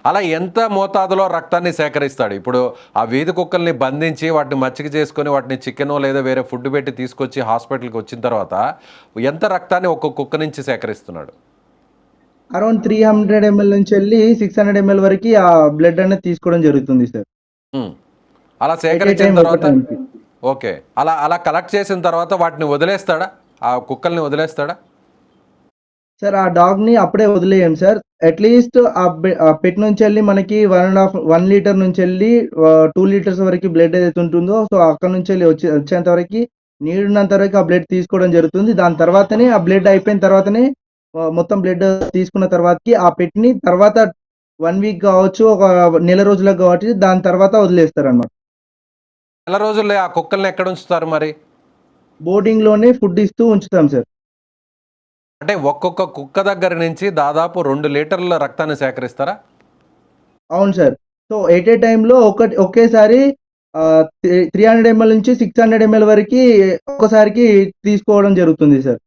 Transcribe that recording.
అలా ఎంత మోతాదులో రక్తాన్ని సేకరిస్తాడు? ఇప్పుడు ఆ వీధి కుక్కల్ని బంధించి, వాటిని మచ్చిక చేసుకొని, వాటిని చికెనో లేదా వేరే ఫుడ్ పెట్టి తీసుకొచ్చి హాస్పిటల్‌కి వచ్చిన తర్వాత, ఎంత రక్తాన్ని ఒక్క కుక్క నుంచి సేకరిస్తున్నాడు? అరౌండ్ 300 ఎంఎల్ నుంచెళ్ళి 600 ఎంఎల్ వరకి ఆ బ్లడ్ అనేది తీసుకోవడం జరుగుతుంది సార్. హ్మ్. అలా ఎట్ ఏ సేకరించిన టైమ్ ఒక తర్వాత టైమ్‌కి. ఓకే. అలా అలా కలెక్ట్ చేసిన తర్వాత వాటిని వదిలేస్తాడా? ఆ కుక్కల్ని వదిలేస్తాడా? సార్ ఆ డాగ్‌ని అప్పుడే వదిలేయం సార్. అట్‌లీస్ట్ ఆ పెట్ నుంచెళ్ళి మనకి 1 లీటర్ నుంచెళ్ళి 2 లీటర్స్ వరకి బ్లడ్ ఏదైతే ఉంటుందో, సో, అక్కడి నుంచెళ్ళి వచ్చేంత వరకి నీడ్ ఉన్నంత వరకు ఆ బ్లడ్ తీసుకోవడం జరుగుతుంది. దాని తర్వాతనే ఆ బ్లడ్ అయిపోయిన తర్వాతనే మొత్తం బ్లడ్ తీసుకున్న తర్వాతకి ఆ పెట్‌ని తర్వాత 1 వీక్ గావచ్చు, ఒక నెల రోజులకు గావచ్చు దాని తర్వాత వదిలేస్తారనమాట. నెల రోజుల్లో ఆ కుక్కల్ని ఎక్కడ ఉంచుతారు మరి? బోర్డింగ్‌లోనే ఫుడ్ ఇస్తూ ఉంచుతాం సార్. అంటే ఒక్కొక్క కుక్క దగ్గర నుంచి దాదాపు 2 లీటర్ల రక్తాన్ని సేకరిస్తారా? అవును సార్. సో, ఎట్ ఏ టైమ్‌లో ఒకేసారి 300 ఎంఎల్ నుంచి 600 ఎంఎల్ వరకి ఒక్కసారికి తీసుకోవడం జరుగుతుంది సార్.